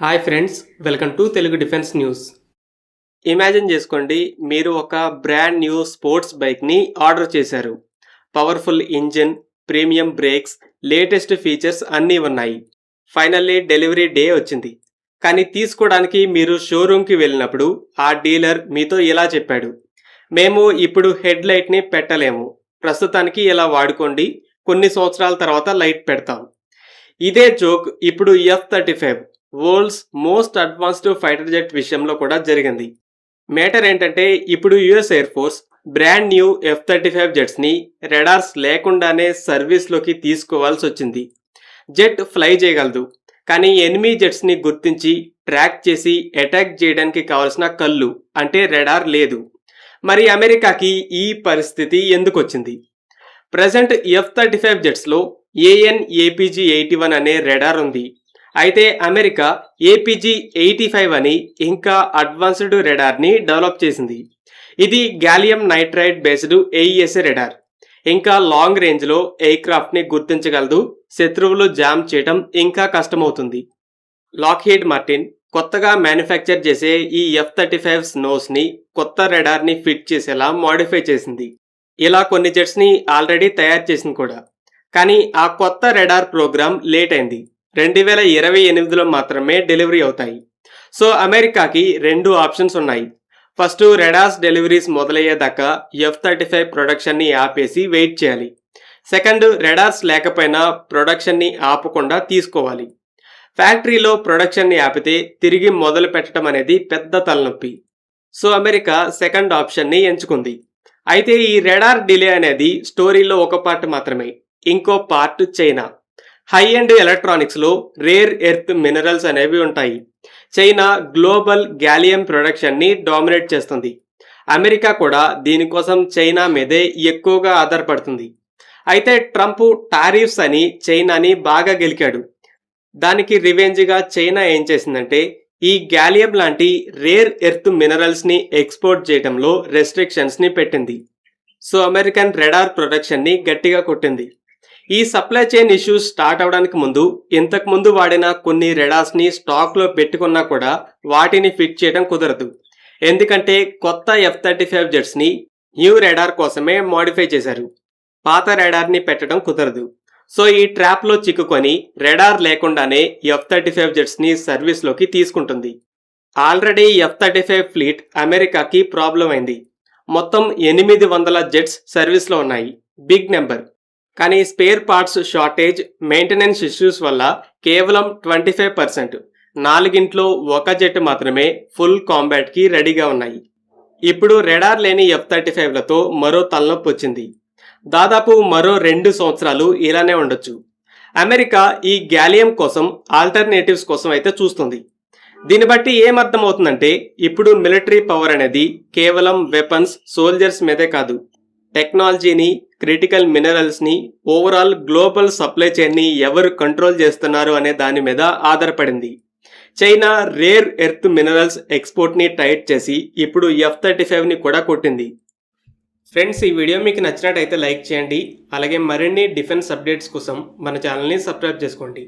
Hi friends, welcome to Telugu defence news. Imagine చేసుకోండి, మీరు ఒక బ్రాండ్ న్యూ స్పోర్ట్స్ బైక్ని ఆర్డర్ చేశారు. Powerful engine, premium brakes, latest features అన్నీ ఉన్నాయి. ఫైనల్లీ డెలివరీ డే వచ్చింది. కానీ తీసుకోవడానికి మీరు షోరూమ్కి వెళ్ళినప్పుడు ఆ డీలర్ మీతో ఇలా చెప్పాడు: మేము ఇప్పుడు హెడ్ లైట్ని పెట్టలేము, ప్రస్తుతానికి ఇలా వాడుకోండి, కొన్ని సంవత్సరాల తర్వాత లైట్ పెడతాం. ఇదే జోక్ ఇప్పుడు F-35 world's most advanced fighter jet విషయంలో కూడా జరిగింది. మేటర్ ఏంటంటే, ఇప్పుడు US air force brand new F-35 జెట్స్ని రెడార్స్ లేకుండానే సర్వీస్లోకి తీసుకోవాల్సి వచ్చింది. జెట్ ఫ్లై చేయగలదు, కానీ ఎనిమీ జెట్స్ని గుర్తించి ట్రాక్ చేసి అటాక్ చేయడానికి కావాల్సిన కళ్ళు అంటే రెడార్ లేదు. మరి అమెరికాకి ఈ పరిస్థితి ఎందుకు వచ్చింది? ప్రజెంట్ F-35 జెట్స్లో AN/APG-81 అనే రెడార్ ఉంది. అయితే అమెరికా APG-85 అని ఇంకా అడ్వాన్స్డ్ రెడార్ని డెవలప్ చేసింది. ఇది gallium nitride based AESA radar. ఇంకా లాంగ్ రేంజ్లో ఎయిర్క్రాఫ్ట్ని గుర్తించగలదు, శత్రువులు జామ్ చేయడం ఇంకా కష్టమవుతుంది. లాక్హీడ్ మార్టిన్ కొత్తగా మ్యానుఫ్యాక్చర్ చేసే ఈ F-35 స్నోస్ని కొత్త రెడార్ని ఫిట్ చేసేలా మోడిఫై చేసింది. ఇలా కొన్ని జెట్స్ని ఆల్రెడీ తయారు చేసింది కూడా. కానీ ఆ కొత్త రెడార్ ప్రోగ్రామ్ లేట్ అయింది. 2028లో మాత్రమే డెలివరీ అవుతాయి. సో అమెరికాకి రెండు ఆప్షన్స్ ఉన్నాయి. ఫస్ట్, రెడార్స్ డెలివరీస్ మొదలయ్యేదాకా F-35 ప్రొడక్షన్ని ఆపేసి వెయిట్ చేయాలి. సెకండ్, రెడార్స్ లేకపోయినా ప్రొడక్షన్ని ఆపకుండా తీసుకోవాలి. ఫ్యాక్టరీలో ప్రొడక్షన్ని ఆపితే తిరిగి మొదలు పెట్టడం అనేది పెద్ద తలనొప్పి. సో అమెరికా సెకండ్ ఆప్షన్ని ఎంచుకుంది. అయితే ఈ రెడార్ డిలే అనేది స్టోరీలో ఒక పార్ట్ మాత్రమే. ఇంకో పార్ట్ చైనా. హై ఎండ్ ఎలక్ట్రానిక్స్లో రేర్ ఎర్త్ మినరల్స్ అనేవి ఉంటాయి. చైనా గ్లోబల్ గ్యాలియం ప్రొడక్షన్ని డామినేట్ చేస్తుంది. అమెరికా కూడా దీనికోసం చైనా మీదే ఎక్కువగా ఆధారపడుతుంది. అయితే ట్రంప్ టారిఫ్స్ అని చైనాని బాగా గెలికాడు. దానికి రివెంజ్గా చైనా ఏం చేసిందంటే, ఈ గ్యాలియం లాంటి రేర్ ఎర్త్ మినరల్స్ని ఎక్స్పోర్ట్ చేయడంలో రెస్ట్రిక్షన్స్ని పెట్టింది. సో అమెరికన్ రెడార్ ప్రొడక్షన్ని గట్టిగా కొట్టింది. ఈ సప్లై చైన్ ఇష్యూస్ స్టార్ట్ అవడానికి ముందు ఇంతకుముందు వాడిన కొన్ని రెడార్స్ని స్టాక్లో పెట్టుకున్నా కూడా వాటిని ఫిట్ చేయడం కుదరదు. ఎందుకంటే కొత్త F-35 జెట్స్ని న్యూ రెడార్ కోసమే మోడిఫై చేశారు. పాత రెడార్ని పెట్టడం కుదరదు. సో ఈ ట్రాప్లో చిక్కుకొని రెడార్ లేకుండానే F-35 జెట్స్ని సర్వీస్లోకి తీసుకుంటుంది. ఆల్రెడీ F-35 ఫ్లీట్ అమెరికాకి ప్రాబ్లం అయింది. మొత్తం 800 జెట్స్ సర్వీస్లో ఉన్నాయి. Big number. కానీ spare parts shortage, maintenance issues వల్ల కేవలం 25%, 4గింట్లో ఒక జెట్ మాత్రమే ఫుల్ కాంబాట్కి రెడీగా ఉన్నాయి. ఇప్పుడు రెడార్ లేని F-35లతో మరో తలనొప్పి వచ్చింది. దాదాపు మరో 2 సంవత్సరాలు ఇలానే ఉండొచ్చు. అమెరికా ఈ గ్యాలియం కోసం ఆల్టర్నేటివ్స్ కోసం అయితే చూస్తుంది. దీన్ని బట్టి ఏమర్థమవుతుందంటే, ఇప్పుడు మిలిటరీ పవర్ అనేది కేవలం వెపన్స్, సోల్జర్స్ మీదే కాదు, టెక్నాలజీని, క్రిటికల్ మినరల్స్ని, ఓవరాల్ గ్లోబల్ సప్లై చైన్ని ఎవరు కంట్రోల్ చేస్తున్నారు అనే దాని మీద ఆధారపడింది. చైనా రేర్ ఎర్త్ మినరల్స్ ఎక్స్పోర్ట్ని టైట్ చేసి ఇప్పుడు F-35ని కూడా కొట్టింది. ఫ్రెండ్స్, ఈ వీడియో మీకు నచ్చినట్టయితే లైక్ చేయండి. అలాగే మరిన్ని డిఫెన్స్ అప్డేట్స్ కోసం మన ఛానల్ని సబ్స్క్రైబ్ చేసుకోండి.